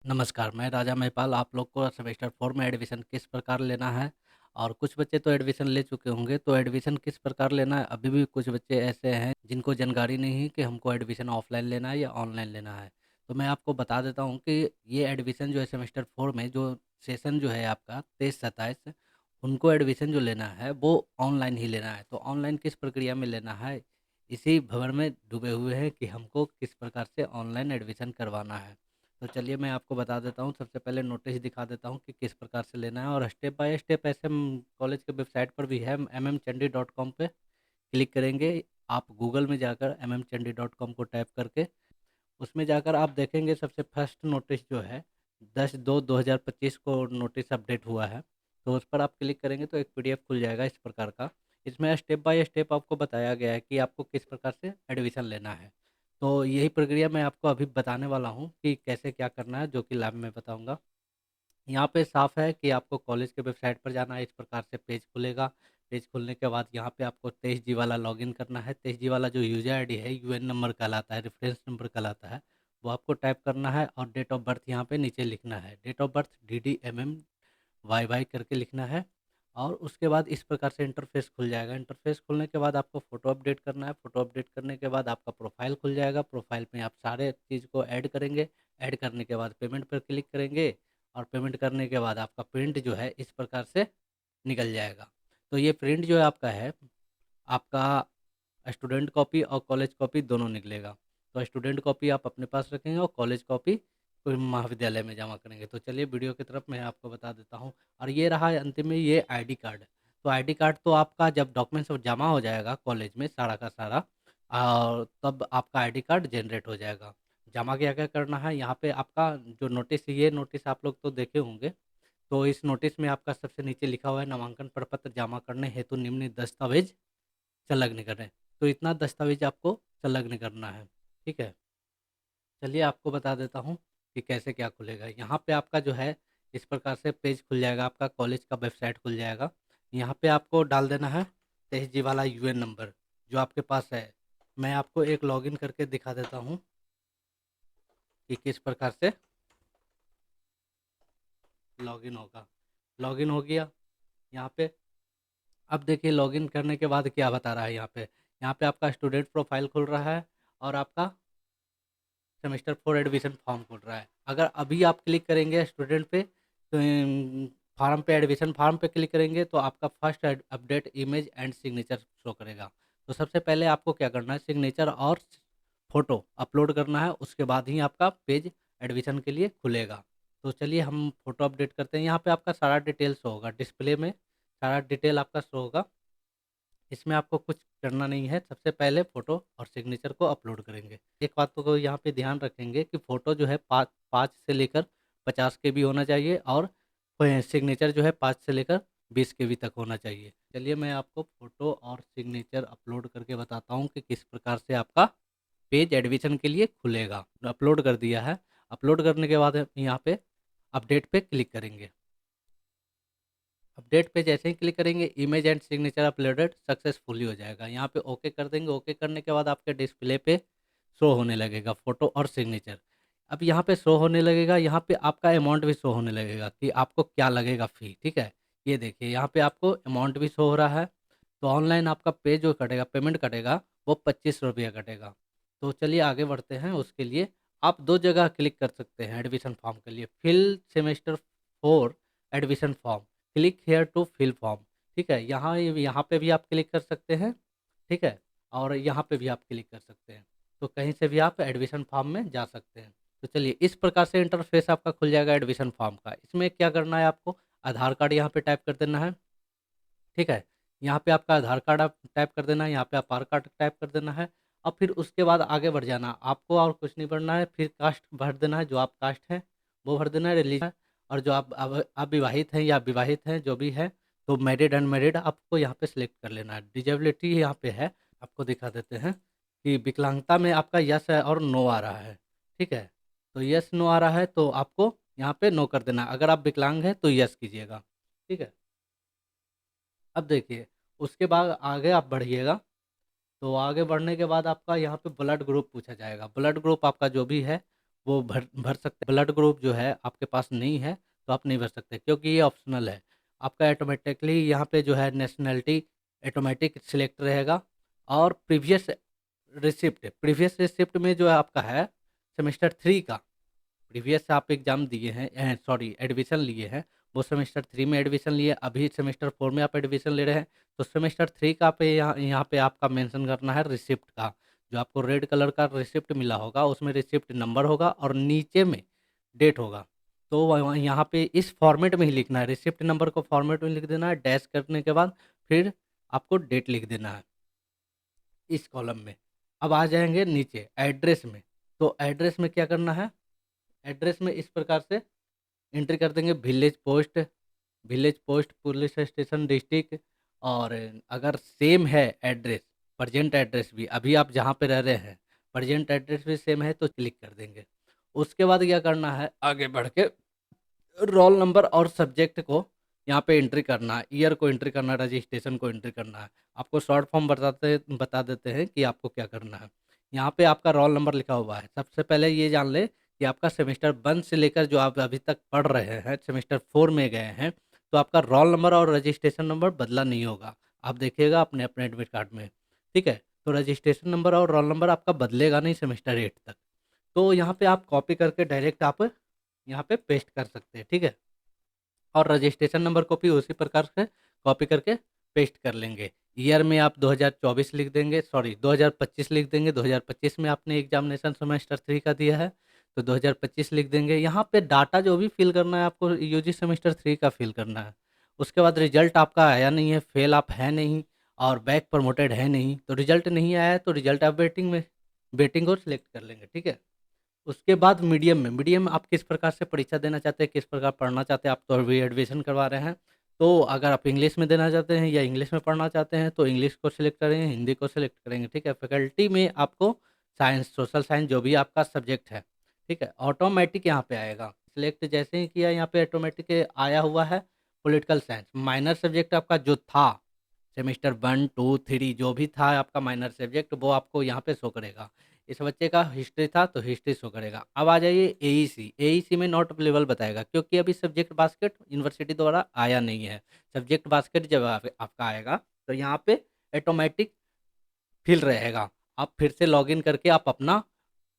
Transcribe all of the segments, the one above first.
नमस्कार, मैं राजा महिपाल आप लोग को सेमेस्टर 4 में एडमिशन किस प्रकार लेना है और कुछ बच्चे तो एडमिशन ले चुके होंगे, तो एडमिशन किस प्रकार लेना है, अभी भी कुछ बच्चे ऐसे हैं जिनको जानकारी नहीं है कि हमको एडमिशन ऑफलाइन लेना है या ऑनलाइन लेना है। तो मैं आपको बता देता हूँ कि ये एडमिशन जो है सेमेस्टर 4 में जो सेशन जो है आपका 23-27 उनको एडमिशन जो लेना है वो ऑनलाइन ही लेना है। तो ऑनलाइन किस प्रक्रिया में लेना है, इसी भंवर में डूबे हुए हैं कि हमको किस प्रकार से ऑनलाइन एडमिशन करवाना है। तो चलिए मैं आपको बता देता हूँ, सबसे पहले नोटिस दिखा देता हूँ कि किस प्रकार से लेना है और स्टेप बाय स्टेप ऐसे कॉलेज के वेबसाइट पर भी है mmchandi.com पे क्लिक करेंगे। आप गूगल में जाकर mmchandi.com को टाइप करके उसमें जाकर आप देखेंगे सबसे फर्स्ट नोटिस जो है 10/2/2025 को नोटिस अपडेट हुआ है। तो उस पर आप क्लिक करेंगे तो एक पीडीएफ खुल जाएगा इस प्रकार का। इसमें स्टेप बाय स्टेप आपको बताया गया है कि आपको किस प्रकार से एडमिशन लेना है। तो यही प्रक्रिया मैं आपको अभी बताने वाला हूँ कि कैसे क्या करना है, जो कि लैब में बताऊँगा। यहाँ पे साफ है कि आपको कॉलेज के वेबसाइट पर जाना है, इस प्रकार से पेज खुलेगा। पेज खुलने के बाद यहाँ पे आपको 23G वाला लॉगिन करना है। 23G वाला जो यूज़र आईडी है, यूएन नंबर कहलाता है, रेफरेंस नंबर कहलाता है, वो आपको टाइप करना है और डेट ऑफ बर्थ यहाँ पे नीचे लिखना है। Date of birth DDMM YY करके लिखना है और उसके बाद इस प्रकार से इंटरफेस खुल जाएगा। इंटरफेस खुलने के बाद आपको फ़ोटो अपडेट करना है। फ़ोटो अपडेट करने के बाद आपका प्रोफाइल खुल जाएगा। प्रोफाइल में आप सारे चीज़ को ऐड करेंगे। ऐड करने के बाद पेमेंट पर क्लिक करेंगे और पेमेंट करने के बाद आपका प्रिंट जो है इस प्रकार से निकल जाएगा। तो ये प्रिंट जो है आपका है, आपका स्टूडेंट कॉपी और कॉलेज कॉपी दोनों निकलेगा। तो स्टूडेंट कॉपी आप अपने पास रखेंगे और कॉलेज कॉपी कोई महाविद्यालय में जमा करेंगे। तो चलिए वीडियो की तरफ मैं आपको बता देता हूँ। और ये रहा अंतिम में ये आईडी कार्ड। तो आईडी कार्ड तो आपका जब डॉक्यूमेंट्स जमा हो जाएगा कॉलेज में सारा का सारा, और तब आपका आईडी कार्ड जनरेट हो जाएगा। जमा क्या क्या करना है यहाँ पे, आपका जो नोटिस, ये नोटिस आप लोग तो देखे होंगे। तो इस नोटिस में आपका सबसे नीचे लिखा हुआ है नामांकन प्रपत्र जमा करने हेतु निम्न दस्तावेज संलग्न करें। तो इतना दस्तावेज आपको संलग्न करना है। ठीक है, चलिए आपको बता देता हूँ कि कैसे क्या खुलेगा। यहाँ पे आपका जो है इस प्रकार से पेज खुल जाएगा, आपका कॉलेज का वेबसाइट खुल जाएगा। यहाँ पे आपको डाल देना है 23G वाला यूएन नंबर जो आपके पास है। मैं आपको एक लॉगिन करके दिखा देता हूँ कि किस प्रकार से लॉगिन होगा। लॉगिन हो गया यहाँ पे। अब देखिए लॉगिन करने के बाद क्या बता रहा है यहाँ पे आपका स्टूडेंट प्रोफाइल खुल रहा है और आपका सेमेस्टर 4 एडमिशन फॉर्म खुल रहा है। अगर अभी आप क्लिक करेंगे स्टूडेंट पे तो फार्म पे, एडमिशन फार्म पे क्लिक करेंगे तो आपका first update image and signature show करेगा। तो सबसे पहले आपको क्या करना है, सिग्नेचर और फोटो अपलोड करना है, उसके बाद ही आपका पेज एडमिशन के लिए खुलेगा। तो चलिए हम फोटो अपडेट करते हैं। यहाँ पे आपका सारा डिटेल शो होगा, डिस्प्ले में सारा डिटेल आपका शो होगा। इसमें आपको कुछ करना नहीं है, सबसे पहले फ़ोटो और सिग्नेचर को अपलोड करेंगे। एक बात को यहाँ पे ध्यान रखेंगे कि फ़ोटो जो है 5 से लेकर 50 केबी होना चाहिए और सिग्नेचर जो है 5 से लेकर 20 केबी तक होना चाहिए। चलिए मैं आपको फ़ोटो और सिग्नेचर अपलोड करके बताता हूँ कि किस प्रकार से आपका पेज एडमिशन के लिए खुलेगा। अपलोड कर दिया है। अपलोड करने के बाद यहाँ पे अपडेट पे क्लिक करेंगे। अपडेट पे जैसे ही क्लिक करेंगे image and signature uploaded successfully हो जाएगा। यहाँ पे ओके कर देंगे। ओके करने के बाद आपके डिस्प्ले पे शो होने लगेगा फ़ोटो और सिग्नेचर। अब यहाँ पे शो होने लगेगा, यहाँ पे आपका अमाउंट भी शो होने लगेगा कि आपको क्या लगेगा फ़ी। ठीक है, ये देखिए यहाँ पे आपको अमाउंट भी शो हो रहा है। तो ऑनलाइन आपका पे जो कटेगा, पेमेंट कटेगा, वो 25 रुपये कटेगा। तो चलिए आगे बढ़ते हैं। उसके लिए आप दो जगह क्लिक कर सकते हैं एडमिशन फॉर्म के लिए, fill semester 4 admission form, click here to fill form. ठीक है, यहाँ पे भी आप क्लिक कर सकते हैं। ठीक है, और यहाँ पे भी आप क्लिक कर सकते हैं। तो कहीं से भी आप एडमिशन फॉर्म में जा सकते हैं। तो चलिए इस प्रकार से इंटरफेस आपका खुल जाएगा एडमिशन फॉर्म का। इसमें क्या करना है, आपको आधार कार्ड यहाँ पे टाइप कर देना है। ठीक है, यहाँ पे आपका आधार कार्ड आप टाइप कर देना है, यहाँ पे आप आधार कार्ड टाइप कर देना है और फिर उसके बाद आगे बढ़ जाना आपको, और कुछ नहीं बढ़ना है। फिर कास्ट भर देना है, जो आप कास्ट है वो भर देना है, रिलीजन, और जो आप अविवाहित हैं या विवाहित हैं जो भी है, तो मैरिड अनमैरिड आपको यहाँ पे सिलेक्ट कर लेना है। डिजेबिलिटी यहाँ पे है, आपको दिखा देते हैं कि विकलांगता में आपका यस है और नो आ रहा है। ठीक है, तो यस नो आ रहा है तो आपको यहाँ पे नो कर देना है। अगर आप विकलांग हैं तो यस कीजिएगा। ठीक है, अब देखिए उसके बाद आगे आप बढ़िएगा। तो आगे बढ़ने के बाद आपका यहाँ पे ब्लड ग्रुप पूछा जाएगा। ब्लड ग्रुप आपका जो भी है वो भर भर सकते हैं। ब्लड ग्रुप जो है आपके पास नहीं है तो आप नहीं भर सकते, क्योंकि ये ऑप्शनल है। आपका ऑटोमेटिकली यहाँ पे जो है नेशनैलिटी ऑटोमेटिक सिलेक्ट रहेगा। और प्रीवियस रिसिप्ट में जो है आपका है सेमेस्टर 3 का, प्रीवियस आप एग्ज़ाम दिए हैं, सॉरी एडमिशन लिए हैं, वो सेमेस्टर 3 में एडमिशन लिए, अभी सेमेस्टर 4 में आप एडमिशन ले रहे हैं, तो सेमेस्टर 3 का पे यहाँ पे आपका मेंशन करना है रिसिप्ट का। जो आपको रेड कलर का रिसिप्ट मिला होगा उसमें रिसिप्ट नंबर होगा और नीचे में डेट होगा। तो यहाँ पे इस फॉर्मेट में ही लिखना है, रिसिप्ट नंबर को फॉर्मेट में लिख देना है, डैश करने के बाद फिर आपको डेट लिख देना है इस कॉलम में। अब आ जाएंगे नीचे एड्रेस में, तो एड्रेस में क्या करना है, एड्रेस में इस प्रकार से एंट्री कर देंगे, village post police station district. और अगर सेम है एड्रेस, प्रजेंट एड्रेस भी अभी आप जहाँ पे रह रहे हैं प्रजेंट एड्रेस भी सेम है तो क्लिक कर देंगे। उसके बाद क्या करना है, आगे बढ़ के रोल नंबर और सब्जेक्ट को यहाँ पे एंट्री करना है, ईयर को एंट्री करना है, रजिस्ट्रेशन को एंट्री करना है। आपको शॉर्ट फॉर्म बता देते हैं कि आपको क्या करना है। यहाँ पे आपका रोल नंबर लिखा हुआ है। सबसे पहले ये जान ले कि आपका सेमेस्टर 1 से लेकर जो आप अभी तक पढ़ रहे हैं सेमेस्टर 4 में गए हैं, तो आपका रोल नंबर और रजिस्ट्रेशन नंबर बदला नहीं होगा। आप देखिएगा अपने अपने एडमिट कार्ड में, ठीक है। तो रजिस्ट्रेशन नंबर और रोल नंबर आपका बदलेगा नहीं सेमेस्टर 8 तक। तो यहाँ पे आप कॉपी करके डायरेक्ट आप यहाँ पे पेस्ट कर सकते हैं, ठीक है। और रजिस्ट्रेशन नंबर को भी उसी प्रकार से कॉपी करके पेस्ट कर लेंगे। ईयर में आप 2024 लिख देंगे, सॉरी 2025 लिख देंगे। 2025 में आपने एग्जामिनेशन सेमेस्टर 3 का दिया है तो 2025 लिख देंगे। यहाँ पे डाटा जो भी फिल करना है आपको यूजी सेमेस्टर 3 का फिल करना है। उसके बाद रिजल्ट आपका आया नहीं है, फेल आप है नहीं और बैक प्रमोटेड है नहीं, तो रिजल्ट नहीं आया है तो रिजल्ट आप वेटिंग को सिलेक्ट कर लेंगे, ठीक है। उसके बाद मीडियम आप किस प्रकार से परीक्षा देना चाहते हैं, किस प्रकार पढ़ना चाहते हैं। आप तो अभी एडमिशन करवा रहे हैं, तो अगर आप इंग्लिश में देना चाहते हैं या इंग्लिश में पढ़ना चाहते हैं तो इंग्लिश को सिलेक्ट करेंगे, हिंदी को सिलेक्ट करेंगे, ठीक है। फैकल्टी में आपको साइंस, सोशल साइंस जो भी आपका सब्जेक्ट है, ठीक है, ऑटोमेटिक यहाँ पे आएगा। सिलेक्ट जैसे ही किया यहाँ पे ऑटोमेटिक आया हुआ है पॉलिटिकल साइंस। माइनर सब्जेक्ट आपका जो था सेमेस्टर 1 2 3 जो भी था आपका माइनर सब्जेक्ट वो आपको यहाँ पे शो करेगा। इस बच्चे का हिस्ट्री था तो हिस्ट्री शो करेगा। अब आ जाइए एईसी में नॉट अवेलेबल बताएगा क्योंकि अभी सब्जेक्ट बास्केट यूनिवर्सिटी द्वारा आया नहीं है। सब्जेक्ट बास्केट जब आपका आएगा तो यहाँ पे ऑटोमेटिक फिल रहेगा। आप फिर से लॉगिन करके आप अपना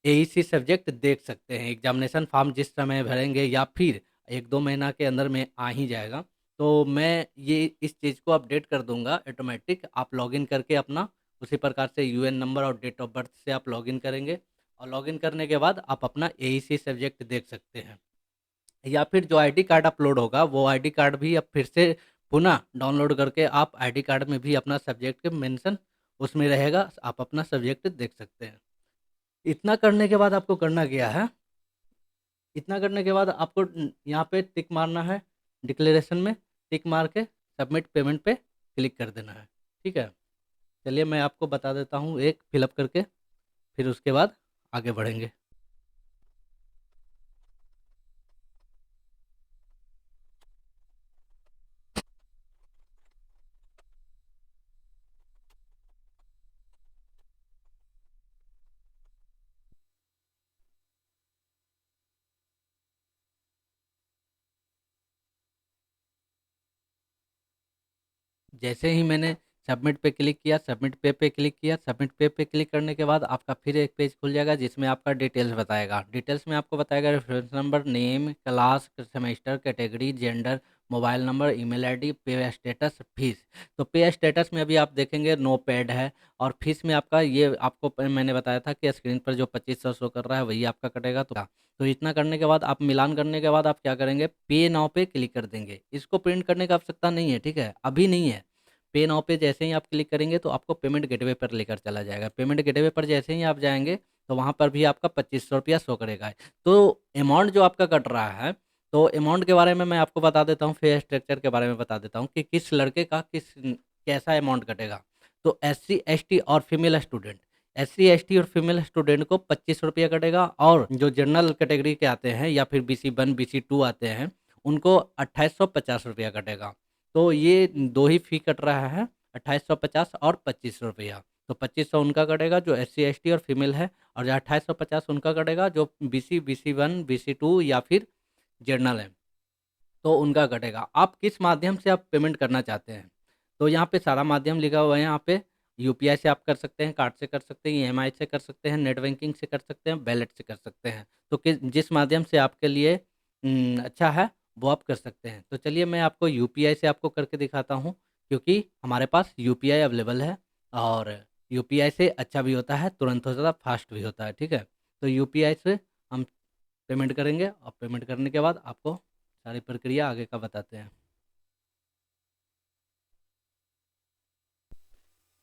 एईसी सब्जेक्ट देख सकते हैं। एग्जामिनेशन फॉर्म जिस समय भरेंगे या फिर 1 2 महीना के अंदर में आ ही जाएगा, तो मैं ये इस चीज़ को अपडेट कर दूंगा ऑटोमेटिक। आप लॉगिन करके अपना उसी प्रकार से यूएन नंबर और डेट ऑफ बर्थ से आप लॉगिन करेंगे और लॉगिन करने के बाद आप अपना एईसी सब्जेक्ट देख सकते हैं। या फिर जो आईडी कार्ड अपलोड होगा वो आईडी कार्ड भी आप फिर से पुनः डाउनलोड करके आप आईडी कार्ड में भी अपना सब्जेक्ट के मेंशन उसमें रहेगा, आप अपना सब्जेक्ट देख सकते हैं। इतना करने के बाद आपको करना क्या है, इतना करने के बाद आपको यहाँ पे टिक मारना है, डिक्लेरेशन में टिक मार के सबमिट पेमेंट पे क्लिक कर देना है, ठीक है। चलिए मैं आपको बता देता हूँ एक फिलअप करके, फिर उसके बाद आगे बढ़ेंगे। जैसे ही मैंने सबमिट पे क्लिक करने के बाद आपका फिर एक पेज खुल जाएगा जिसमें आपका डिटेल्स बताएगा। डिटेल्स में आपको बताएगा reference number, name, class, semester, category, gender, mobile number, email ID, पे स्टेटस, फीस। तो पे स्टेटस में अभी आप देखेंगे नो पेड है। और फीस में आपका ये आपको मैंने बताया था कि स्क्रीन पर जो 2500 शो कर रहा है वही आपका कटेगा। तो इतना करने के बाद आप मिलान करने के बाद आप क्या करेंगे, पे नाउ पे क्लिक कर देंगे। इसको प्रिंट करने की आवश्यकता नहीं है, ठीक है, अभी नहीं है। पे नाउ पे जैसे ही आप क्लिक करेंगे तो आपको पेमेंट गेटवे पर लेकर चला जाएगा। पेमेंट गेटवे पर जैसे ही आप जाएंगे तो वहाँ पर भी आपका 2500 रुपया शो करेगा। तो अमाउंट जो आपका कट रहा है, तो अमाउंट के बारे में मैं आपको बता देता हूँ, फे स्ट्रक्चर के बारे में बता देता हूँ कि किस लड़के का कैसा अमाउंट कटेगा। तो SC ST और फीमेल स्टूडेंट को 2500 रुपया कटेगा। और जो जनरल कैटेगरी के आते हैं या फिर BC1 BC2 आते हैं उनको 2850 रुपया कटेगा। तो ये दो ही फ़ी कट रहा है, 2850 और 2500 रुपया। तो 2500 उनका कटेगा जो SC ST और फीमेल है, और जो 2850 उनका कटेगा जो BC BC1 BC2 या फिर जनरल है, तो उनका कटेगा। आप किस माध्यम से आप पेमेंट करना चाहते हैं, तो यहाँ पे सारा माध्यम लिखा हुआ है। यहाँ पे यूपीआई से आप कर सकते हैं, कार्ड से कर सकते हैं, ईएमआई से कर सकते हैं, नेट बैंकिंग से कर सकते हैं, वैलेट से कर सकते हैं। तो जिस माध्यम से आपके लिए अच्छा है वो आप कर सकते हैं। तो चलिए मैं आपको यूपीआई से आपको करके दिखाता हूँ, क्योंकि हमारे पास यूपीआई अवेलेबल है, और यूपीआई से अच्छा भी होता है, तुरंत हो जाता है, फास्ट भी होता है। ठीक है, तो यूपीआई से हम पेमेंट करेंगे, और पेमेंट करने के बाद आपको सारी प्रक्रिया आगे का बताते हैं।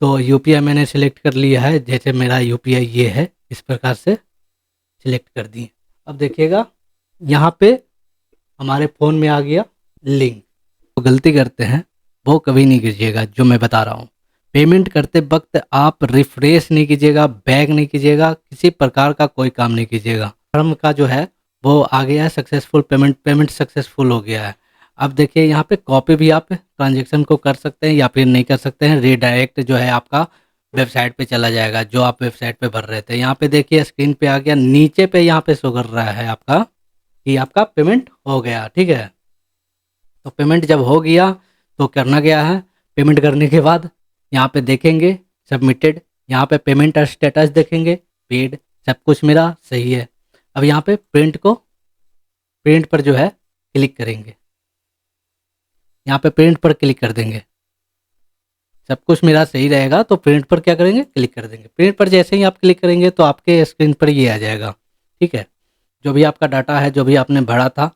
तो यूपीआई मैंने सिलेक्ट कर लिया है, जैसे मेरा यूपीआई ये है, इस प्रकार से सिलेक्ट कर दिए। अब देखिएगा यहाँ पे हमारे फ़ोन में आ गया लिंक। तो गलती करते हैं वो कभी नहीं कीजिएगा, जो मैं बता रहा हूँ। पेमेंट करते वक्त आप रिफ्रेश नहीं कीजिएगा, बैक नहीं कीजिएगा, किसी प्रकार का कोई काम नहीं कीजिएगा। फर्म का जो है वो आ गया है सक्सेसफुल पेमेंट, पेमेंट सक्सेसफुल हो गया है। अब देखिए यहाँ पे कॉपी भी आप ट्रांजेक्शन को कर सकते हैं या फिर नहीं कर सकते हैं। रीडायरेक्ट जो है आपका वेबसाइट पे चला जाएगा, जो आप वेबसाइट पे भर रहे थे। यहाँ पे देखिए स्क्रीन पे आ गया, नीचे पे यहाँ पे शो कर रहा है आपका कि आपका पेमेंट हो गया। ठीक है, तो पेमेंट जब हो गया तो करना क्या है, पेमेंट करने के बाद यहाँ पे देखेंगे सबमिटेड, यहाँ पे पेमेंट स्टेटस देखेंगे, पेड, सब कुछ मेरा सही है। अब यहाँ पे प्रिंट पर जो है क्लिक करेंगे, यहाँ पे प्रिंट पर क्लिक कर देंगे। सब कुछ मेरा सही रहेगा तो प्रिंट पर क्या करेंगे, क्लिक कर देंगे। प्रिंट पर जैसे ही आप क्लिक करेंगे तो आपके स्क्रीन पर ये आ जाएगा। ठीक है, जो भी आपका डाटा है, जो भी आपने भरा था,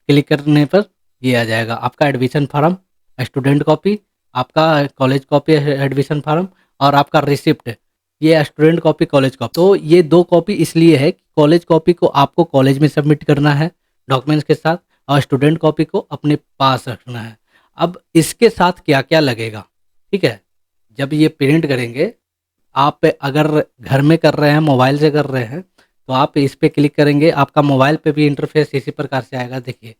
क्लिक करने पर ये आ जाएगा आपका एडमिशन फार्म, स्टूडेंट कॉपी, आपका कॉलेज कॉपी एडमिशन फार्म, और आपका रिसिप्ट, ये स्टूडेंट कॉपी कॉलेज कॉपी। तो ये दो कॉपी इसलिए है कि कॉलेज कॉपी को आपको कॉलेज में सबमिट करना है डॉक्यूमेंट्स के साथ, और स्टूडेंट कॉपी को अपने पास रखना है। अब इसके साथ क्या क्या लगेगा, ठीक है, जब ये प्रिंट करेंगे, आप अगर घर में कर रहे हैं, मोबाइल से कर रहे हैं, तो आप इस पे क्लिक करेंगे, आपका मोबाइल पे भी इंटरफेस इसी प्रकार से आएगा। देखिए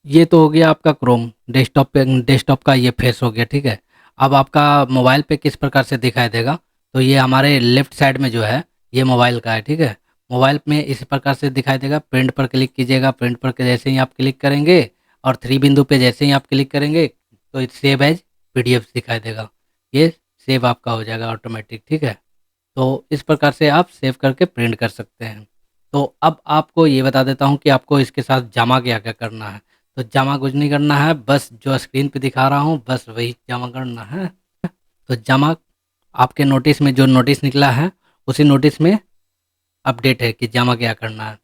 ये तो हो गया आपका क्रोम डेस्कटॉप पे, डेस्कटॉप का ये फेस हो गया। ठीक है, अब आपका मोबाइल पे किस प्रकार से दिखाई देगा, तो ये हमारे लेफ्ट साइड में जो है ये मोबाइल का है। ठीक है, मोबाइल में इस प्रकार से दिखाई देगा। प्रिंट पर क्लिक कीजिएगा, प्रिंट पर जैसे ही आप क्लिक करेंगे और थ्री बिंदु पे जैसे ही आप क्लिक करेंगे तो सेव एज PDF दिखाई देगा, ये सेव आपका हो जाएगा ऑटोमेटिक। ठीक है, तो इस प्रकार से आप सेव करके प्रिंट कर सकते हैं। तो अब आपको ये बता देता हूँ कि आपको इसके साथ जमा क्या क्या करना है। तो जमा कुछ नहीं करना है, बस जो स्क्रीन पे दिखा रहा हूँ बस वही जमा करना है। तो जमा आपके नोटिस में जो नोटिस निकला है उसी नोटिस में अपडेट है कि जमा क्या करना है।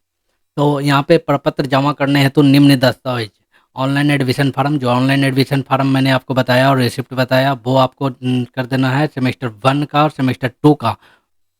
तो यहाँ पे प्रपत्र जमा करने हैं तो निम्न दस्तावेज, ऑनलाइन एडमिशन फार्म, जो ऑनलाइन एडमिशन फार्म मैंने आपको बताया और रिसिप्ट बताया वो आपको कर देना है। सेमेस्टर 1 का और सेमेस्टर 2 का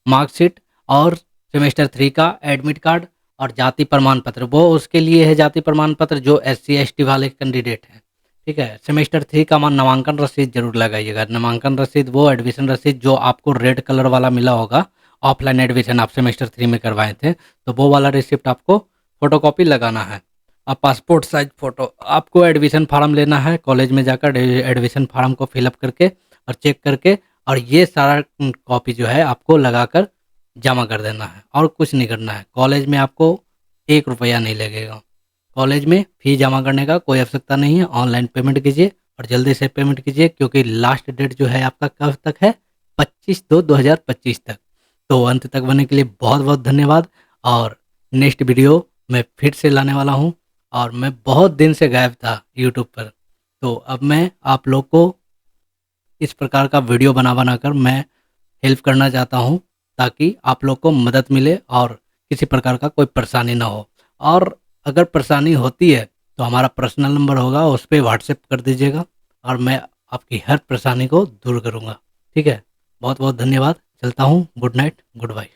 मार्कशीट, और सेमेस्टर 3 का एडमिट कार्ड, और जाति प्रमाण पत्र, वो उसके लिए है जाति प्रमाण पत्र जो SC ST वाले कैंडिडेट हैं। ठीक है, सेमेस्टर 3 का नामांकन रसीद जरूर लगाइएगा। नामांकन रसीद वो एडमिशन रसीद जो आपको रेड कलर वाला मिला होगा, ऑफलाइन एडमिशन आप सेमेस्टर 3 में करवाए थे, तो वो वाला रिसिप्ट आपको फोटोकॉपी लगाना है। अब पासपोर्ट साइज फ़ोटो, आपको एडमिशन फार्म लेना है, कॉलेज में जाकर एडमिशन फार्म को फिलअप करके और चेक करके, और ये सारा कॉपी जो है आपको लगाकर जमा कर देना है, और कुछ नहीं करना है। कॉलेज में आपको 1 रुपया नहीं लगेगा, कॉलेज में फ़ी जमा करने का कोई आवश्यकता नहीं है। ऑनलाइन पेमेंट कीजिए और जल्दी से पेमेंट कीजिए, क्योंकि लास्ट डेट जो है आपका कब तक है, 25/2/2025 तक। तो अंत तक बनने के लिए बहुत बहुत धन्यवाद, और नेक्स्ट वीडियो मैं फिर से लाने वाला हूँ। और मैं बहुत दिन से गायब था यूट्यूब पर, तो अब मैं आप लोग को इस प्रकार का वीडियो बना कर मैं हेल्प करना चाहता हूँ, ताकि आप लोग को मदद मिले और किसी प्रकार का कोई परेशानी ना हो। और अगर परेशानी होती है तो हमारा पर्सनल नंबर होगा, उस पर व्हाट्सएप कर दीजिएगा, और मैं आपकी हर परेशानी को दूर करूँगा। ठीक है, बहुत बहुत धन्यवाद, चलता हूँ, गुड नाइट, गुड बाय।